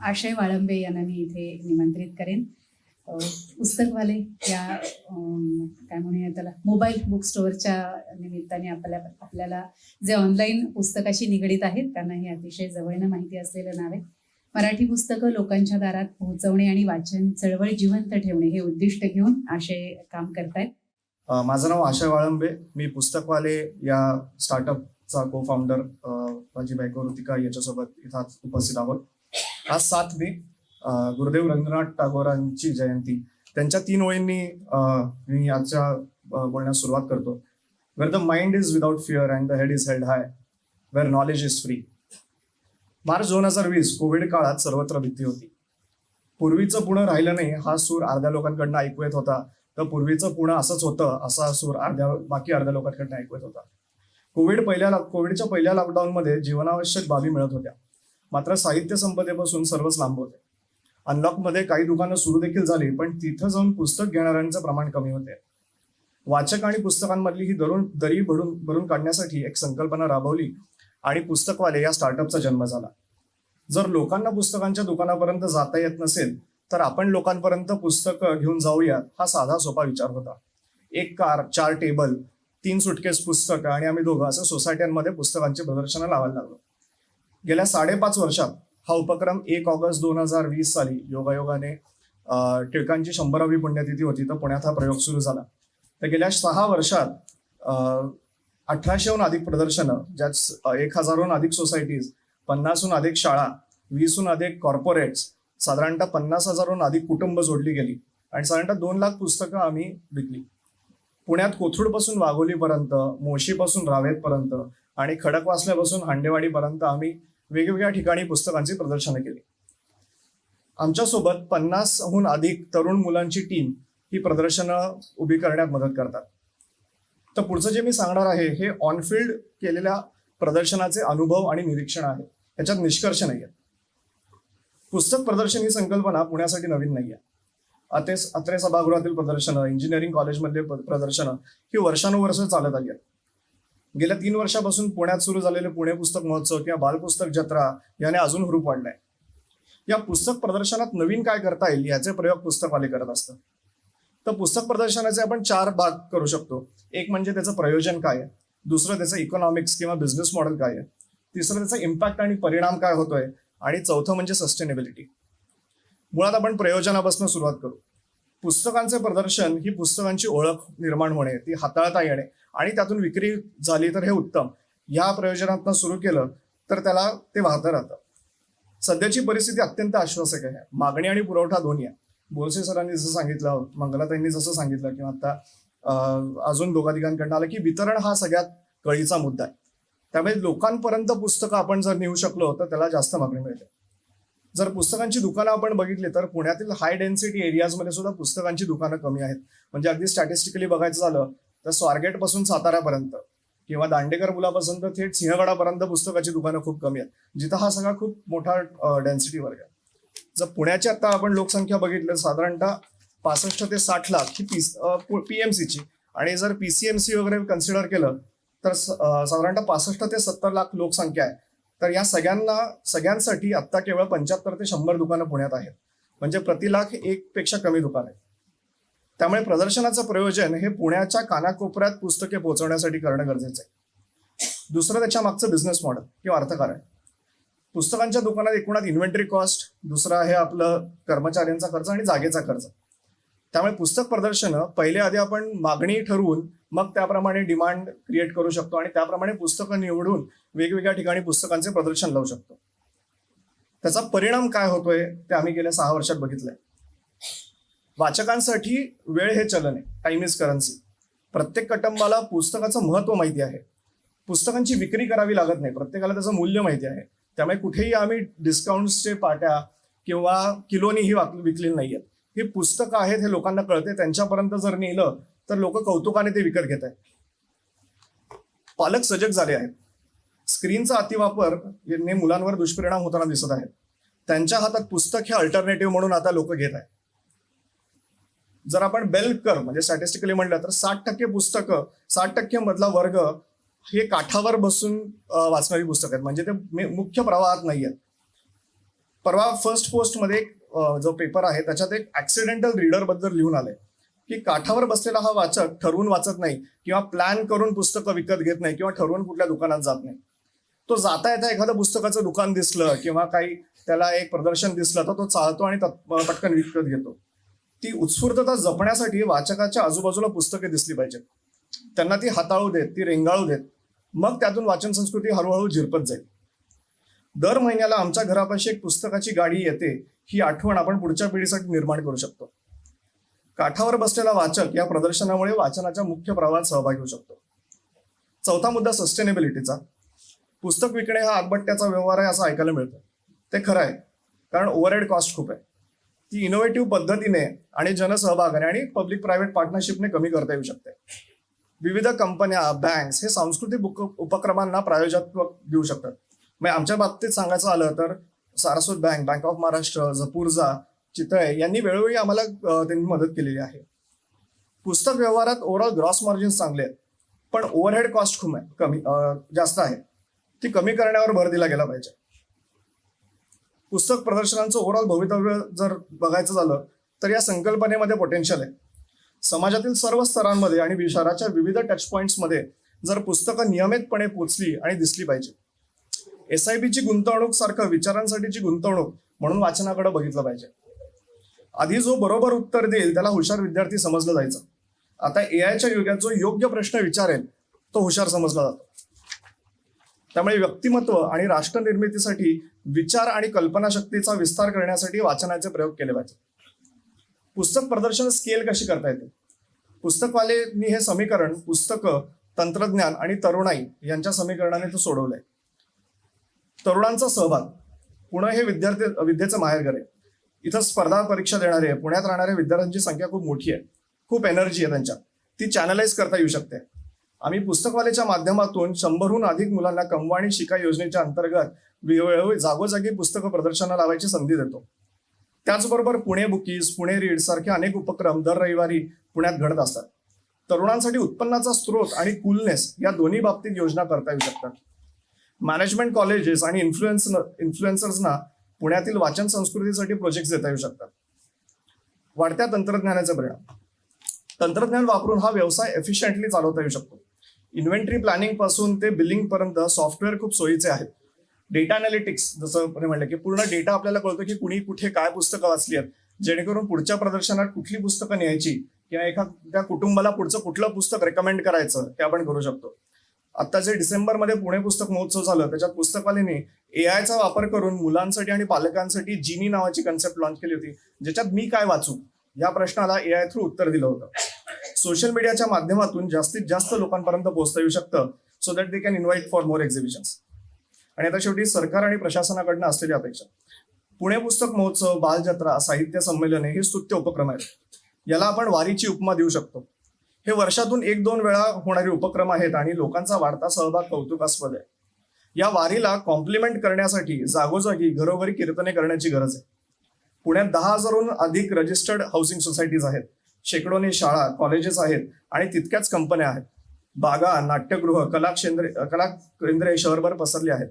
आशय वाळंबे यांना मी इथे निमंत्रित करेन. पुस्तकवाले या काय म्हणूया त्याला मोबाईल बुक स्टोअरच्या निमित्ताने आपल्याला जे ऑनलाईन पुस्तकाशी निगडीत आहेत त्यांना हे अतिशय जवळनं माहिती असलेलं नाव आहे. मराठी पुस्तकं लोकांच्या दारात पोहोचवणे आणि वाचन चळवळ जिवंत ठेवणे हे उद्दिष्ट घेऊन आशय काम करतायत. माझं नाव आशय वाळंबे. मी पुस्तकवाले या स्टार्टअपचा को फाउंडर माझी बायको ऋतिका याच्यासोबत इथं उपस्थित आहोत. आज 7 मे गुरुदेव रवींद्रनाथ टागोरांची जयंती. त्यांच्या 3 ओळींनी मी आजच्या बोलण्यास सुरुवात करतो. Where the mind is without fear and the head is held high, where knowledge is free. मार्च 2020 कोविड काळात सर्वत्र भीती होती. पूर्वीचं पुणे राहिलं नाही हा सूर अर्ध्या लोकांकडनं ऐकू येत होता. तर पूर्वीचं पुणे असंच होतं असा सूर बाकी अर्ध्या लोकांकडनं ऐकू येत होता. कोविडच्या पहिल्या लॉकडाऊनमध्ये जीवनावश्यक बाबी मिळत होत्या, मात्र साहित्य संपदेपासून सर्वच लांब होते. अनलॉकमध्ये काही दुकानं सुरू देखील झाली, पण तिथं जाऊन पुस्तक घेणाऱ्यांचं प्रमाण कमी होते. वाचक आणि पुस्तकांमधली ही दरी भरून काढण्यासाठी एक संकल्पना राबवली आणि पुस्तकवाले या स्टार्टअपचा जन्म झाला. जर लोकांना पुस्तकांच्या दुकानापर्यंत जाता येत नसेल तर आपण लोकांपर्यंत पुस्तकं घेऊन जाऊया हा साधा सोपा विचार होता. 1 कार, 4 टेबल, 3 सुटकेस पुस्तकं आणि आम्ही दोघं असं सोसायट्यांमध्ये पुस्तकांची प्रदर्शनं लावायला लागलो. गेल्या 5.5 वर्षात हा उपक्रम 1 ऑगस्ट 2020 साली योगायोगाने टिळकांची 100वी पुण्यतिथी होती तर पुण्यात हा प्रयोग सुरू झाला. तर गेल्या 6 वर्षात 1800हून अधिक प्रदर्शनं, ज्यात 1000हून अधिक सोसायटीज, 50हून अधिक शाळा, 20हून अधिक कॉर्पोरेट्स, साधारणतः 50,000हून अधिक कुटुंब जोडली गेली आणि साधारणतः 2 लाख पुस्तकं आम्ही विकली. पुण्यात कोथरूडपासून वाघोलीपर्यंत, मोशीपासून रावेतपर्यंत आणि खडकवासल्यापासून हांडेवाडीपर्यंत आम्ही वेगवेगळ्या ठिकाणी पुस्तकांची प्रदर्शनं केली. आमच्यासोबत 50हून अधिक तरुण मुलांची टीम ही प्रदर्शनं उभी करण्यात मदत करतात. तर पुढचं जे मी सांगणार आहे हे ऑनफिल्ड केलेल्या प्रदर्शनाचे अनुभव आणि निरीक्षण आहे, याच्यात निष्कर्ष नाही आहे. पुस्तक प्रदर्शन ही संकल्पना पुण्यासाठी नवीन नाही आहे. अत्रे सभागृहातील प्रदर्शनं, इंजिनिअरिंग कॉलेजमधले प्रदर्शनं ही वर्षानुवर्ष चालत आली आहेत. गेल्या 3 वर्षापासून पुण्यात सुरू झालेले पुणे पुस्तक महोत्सव किंवा बालपुस्तक जत्रा याने अजून हुरूप वाढलाय. या पुस्तक प्रदर्शनात नवीन काय करता येईल याचे प्रयोग पुस्तकवाले करत असतात. तर पुस्तक प्रदर्शनाचे आपण 4 भाग करू शकतो. एक म्हणजे त्याचं प्रयोजन काय आहे, दुसरं त्याचं इकॉनॉमिक्स किंवा बिझनेस मॉडेल काय आहे, तिसरं त्याचा इम्पॅक्ट आणि परिणाम काय होतोय आणि चौथं म्हणजे सस्टेनेबिलिटी. मुळात आपण प्रयोजनापासून सुरुवात करू. पुस्तकांचे प्रदर्शन ही पुस्तकांची ओळख निर्माण होणे, ती हाताळता येणे आणि त्यातून विक्री झाली तर हे उत्तम. या प्रयोजनातून सुरू केलं तर त्याला ते वाहतं राहतं. सध्याची परिस्थिती अत्यंत आश्वासक आहे. मागणी आणि पुरवठा दोन्ही आहे. बोरसे सरांनी जसं सांगितलं, मंगलाताईंनी जसं सांगितलं किंवा आता अजून दोघांकडनं आलं की वितरण हा सगळ्यात कळीचा मुद्दा आहे. त्यामुळे लोकांपर्यंत पुस्तकं आपण जर नेऊ शकलो तर त्याला जास्त मागणी मिळते. जर पुस्तकांची दुकानं आपण बघितली तर पुण्यातील हाय डेन्सिटी एरियाजमध्ये सुद्धा पुस्तकांची दुकानं कमी आहेत. म्हणजे अगदी स्टॅटिस्टिकली बघायचं झालं तर स्वारगेट पासून साताऱ्यापर्यंत किंवा दांडेकर पुलापासून तर थेट सिंहगडापर्यंत पुस्तकाची दुकानं खूप कमी आहेत, जिथं हा सगळा खूप मोठा डेन्सिटी वर्ग आहे. जर पुण्याची आता आपण लोकसंख्या बघितली साधारणतः 65 ते 60 लाख ही PMCची आणि जर PCMC वगैरे कन्सिडर केलं तर साधारणतः 65 ते 70 लाख लोकसंख्या आहे. तर या सगळ्यांसाठी आत्ता केवळ 75 ते 100 दुकानं पुण्यात आहेत. म्हणजे प्रति लाख 1 पेक्षा कमी दुकान आहे. त्यामुळे प्रदर्शनाचं प्रयोजन हे पुण्याच्या कानाकोपऱ्यात पुस्तके पोहोचवण्यासाठी करणं गरजेचं आहे. दुसरं त्याच्या मागचं बिझनेस मॉडेल किंवा अर्थकारण. पुस्तकांच्या दुकानात एकूणात इन्व्हेंटरी कॉस्ट, दुसरा आहे आपलं कर्मचाऱ्यांचा खर्च आणि जागेचा खर्च. त्यामुळे पुस्तक प्रदर्शनं पहिले आधी आपण मागणी ठरवून मग त्याप्रमाणे डिमांड क्रिएट करू शकतो आणि त्याप्रमाणे पुस्तकं निवडून वेगवेगळ्या ठिकाणी पुस्तकांचे प्रदर्शन लावू शकतो. त्याचा परिणाम काय होतोय ते आम्ही गेल्या 6 वर्षात बघितलंय. वाचकांसाठी वेळ हे चलन आहे, टाइम इज करन्सी. प्रत्येक कुटुंबाला पुस्तकाचं महत्व माहिती आहे. पुस्तकांची विक्री करावी लागत नाही, प्रत्येकाला त्याचं मूल्य माहिती आहे. त्यामुळे कुठेही आम्ही डिस्काउंट्सचे पाट्या किंवा किलोनीही विकलेली नाहीयेत. ही पुस्तकं आहेत हे लोकांना कळते. त्यांच्यापर्यंत जर नेलं तर लोक कौतुकाने ते विकत घेत आहेत. पालक सजग झाले आहेत. स्क्रीनचा अतिवापर याने मुलांवर दुष्परिणाम होताना दिसत आहेत. त्यांच्या हातात पुस्तक हे अल्टरनेटिव्ह म्हणून आता लोक घेत आहेत. जर आपण बेल कर्व म्हणजे स्टॅटिस्टिकली म्हणलं तर 60% पुस्तकं, 60% मधला वर्ग हे काठावर बसून वाचणारी पुस्तकं आहेत. म्हणजे ते मुख्य प्रवाहात नाही आहेत. परवा फर्स्ट पोस्टमध्ये एक जो पेपर आहे त्याच्यात एक ऍक्सिडेंटल रीडर बद्दल लिहून आलंय की काठावर बसलेला हा वाचक ठरवून वाचत नाही किंवा प्लॅन करून पुस्तकं विकत घेत नाही किंवा ठरवून कुठल्या दुकानात जात नाही. तो जाता येता एखादं पुस्तकाचं दुकान दिसलं किंवा काही त्याला एक प्रदर्शन दिसलं तर तो चालतो आणि पटकन विकत घेतो. ती उत्स्फूर्तता जपण्यासाठी वाचकाच्या आजूबाजूला पुस्तके दिसली पाहिजेत. त्यांना ती हाताळू देत, ती रेंगाळू देत, मग त्यातून वाचन संस्कृती हळूहळू झिरपत जाईल. दर महिन्याला आमच्या घरापाशी एक पुस्तकाची गाडी येते ही आठवण आपण पुढच्या पिढीसाठी निर्माण करू शकतो. काठावर बसलेला वाचक या प्रदर्शनामुळे वाचनाच्या मुख्य प्रवाहात सहभागी होऊ शकतो. चौथा मुद्दा सस्टेनेबिलिटीचा. पुस्तक विकणे हा आतबट्ट्याचा व्यवहार आहे असं ऐकायला मिळतं. ते खरं आहे, कारण ओव्हरहेड कॉस्ट खूप आहे. ती इनोव्हेटिव्ह पद्धतीने आणि जनसहभागाने आणि पब्लिक प्रायव्हेट पार्टनरशिपने कमी करता येऊ शकते. विविध कंपन्या, बँक्स हे सांस्कृतिक उपक्रमांना प्रायोजकत्व देऊ शकतात. म्हणजे आमच्या बाबतीत सांगायचं आलं तर Saraswat bank, bank of Maharashtra, जपूर्जा, चितळे यांनी वेळोवेळी आम्हाला त्यांनी मदत केलेली आहे. पुस्तक व्यवहारात ओव्हरऑल ग्रॉस मार्जिन्स चांगले आहेत, पण ओव्हरहेड कॉस्ट खूप जास्त आहे. ती कमी करण्यावर भर दिला गेला पाहिजे. पुस्तक प्रदर्शनांचं ओव्हरऑल भवितव्य जर बघायचं झालं तर या संकल्पनेमध्ये पोटेन्शियल आहे. समाजातील सर्व स्तरांमध्ये आणि शहराच्या विविध टच पॉइंट्समध्ये जर पुस्तकं नियमितपणे पोचली आणि दिसली पाहिजे. SIP ची गुंतवणूक सारखं विचारांसाठीची गुंतवणूक म्हणून वाचनाकडे बघितलं पाहिजे. आधी जो बरोबर उत्तर देईल त्याला हुशार विद्यार्थी समजलं जायचं. आता AI युगात जो योग्य प्रश्न विचारेल तो हुशार समजला जातो. त्यामुळे व्यक्तिमत्व आणि राष्ट्र निर्मितीसाठी विचार आणि कल्पनाशक्तीचा विस्तार करण्यासाठी वाचनाचे प्रयोग केले पाहिजे. पुस्तक प्रदर्शन स्केल कशी करता येते? पुस्तकवालेंनी हे समीकरण पुस्तकं, तंत्रज्ञान आणि तरुणाई यांच्या समीकरणाने तो सोडवलंय. तरुणांचा सहभाग. पुणे हे विद्येचं माहेरघर आहे. इथं स्पर्धा परीक्षा देणारे पुण्यात राहणाऱ्या विद्यार्थ्यांची संख्या खूप मोठी आहे. खूप एनर्जी आहे त्यांच्यात. ती चॅनलाइज करता येऊ शकते. आम्ही पुस्तकवालेच्या माध्यमातून 100हून अधिक मुलांना कमवा आणि शिका योजनेच्या अंतर्गत वेळोवेळी जागोजागी पुस्तकं प्रदर्शनं लावायची संधी देतो. त्याचबरोबर पुणे बुकीज, पुणे रीड सारखे अनेक उपक्रम दर रविवारी पुण्यात घडत असतात. तरुणांसाठी उत्पन्नाचा स्रोत आणि कूलनेस या दोन्ही बाबतीत योजना करता येऊ शकतात. मॅनेजमेंट कॉलेजेस आणि इन्फ्लुएन्सर्सना पुण्यातील वाचन संस्कृतीसाठी प्रोजेक्ट देता येऊ शकतात. वाढत्या तंत्रज्ञानाचे परिणाम. तंत्रज्ञान वापरून हा व्यवसाय एफिशियंटली चालवता येऊ शकतो. इन्व्हेंटरी प्लॅनिंग पासून ते बिलिंग पर्यंत सॉफ्टवेअर खूप सोयीचे आहेत. डेटा अनालिटिक्स जसं म्हटलं की पूर्ण डेटा आपल्याला कळतो की कुणी कुठे काय पुस्तकं वाचली आहेत, जेणेकरून पुढच्या प्रदर्शनात कुठली पुस्तकं न्यायची किंवा एखाद्या कुटुंबाला पुढचं कुठलं पुस्तक रेकमेंड करायचं हे आपण करू शकतो. आता जे डिसेंबरमध्ये पुणे पुस्तक महोत्सव झालं त्याच्यात पुस्तकवाल्यांनी AI चा वापर करून मुलांसाठी आणि पालकांसाठी जिनी नावाची कन्सेप्ट लॉन्च केली होती, ज्याच्यात मी काय वाचू या प्रश्नाला AI थ्रू उत्तर दिलं होतं. सोशल मीडियाच्या माध्यमातून जास्तीत जास्त लोकांपर्यंत पोहोचता येऊ शकतं, so that they can invite for more exhibitions. आणि आता शेवटी सरकार आणि प्रशासनाकडनं असलेली अपेक्षा. पुणे पुस्तक महोत्सव, बालजत्रा, साहित्य संमेलने हे स्तुत्य उपक्रम आहेत. याला आपण वारीची उपमा देऊ शकतो. हे वर्षातून 1-2 वेळा होणारे उपक्रम आहेत आणि लोकांचा वाढता सहभाग कौतुकास्पद आहे. या वारीला कॉम्प्लिमेंट करण्यासाठी जागोजागी घरोघरी कीर्तने करण्याची गरज आहे. पुण्यात 10,000हून अधिक रजिस्टर्ड हाऊसिंग सोसायटीज आहेत. शेकडोनी शाळा, कॉलेजेस आहेत आणि तितक्याच कंपन्या आहेत. बागा, नाट्यगृह, कला केंद्रे शहरभर पसरली आहेत.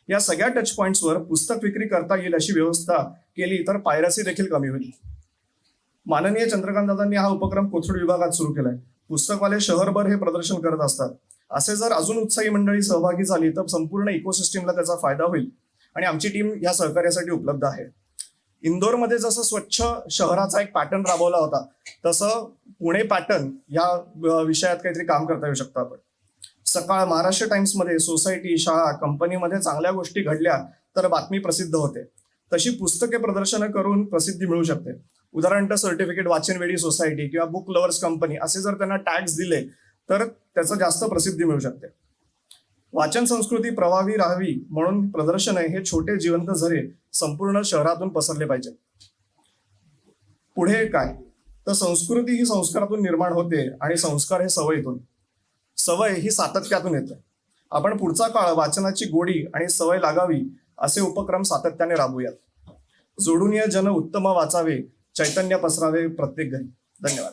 या सगळ्या टच पॉइंट्सवर पुस्तक विक्री करता येईल अशी व्यवस्था केली तर पायरसी देखील कमी होईल. माननीय चंद्रकांत दादांनी हा उपक्रम कोथरूड विभागात सुरू केलाय. पुस्तकवाले शहरभर हे प्रदर्शन करत असतात. असे जर अजून उत्साही मंडळी सहभागी झाली तर संपूर्ण इकोसिस्टीमला त्याचा फायदा होईल आणि आमची टीम या सहकार्यासाठी उपलब्ध आहे. इंदोरमध्ये जसं स्वच्छ शहराचा एक पॅटर्न राबवला होता तसं पुणे पॅटर्न या विषयात काहीतरी काम करता येऊ शकतं आपण. सकाळ महाराष्ट्र टाइम्समध्ये सोसायटी, शाळा, कंपनीमध्ये चांगल्या गोष्टी घडल्या तर बातमी प्रसिद्ध होते. तशी पुस्तके प्रदर्शनं करून प्रसिद्धी मिळू शकते. उदाहरणार्थ सर्टिफिकेट वाचनवेडी सोसायटी किंवा बुक लव्हर्स कंपनी असे जर त्यांना टॅग्स दिले तर त्याचं जास्त प्रसिद्धी मिळू शकते. वाचन संस्कृती प्रभावी राहावी म्हणून प्रदर्शने हे छोटे जिवंत झरे संपूर्ण शहरातून पसरले पाहिजेत. पुढे काय तर संस्कृती ही संस्कारातून निर्माण होते आणि संस्कार हे सवयीतून. सवय ही सातत्यातून येते. आपण पुढचा काळ वाचनाची गोडी आणि सवय लागावी असे उपक्रम सातत्याने राबवूयात. जोडून जन उत्तम वाचावे, चैतन्य पसरावे प्रत्येक घरी. धन्यवाद.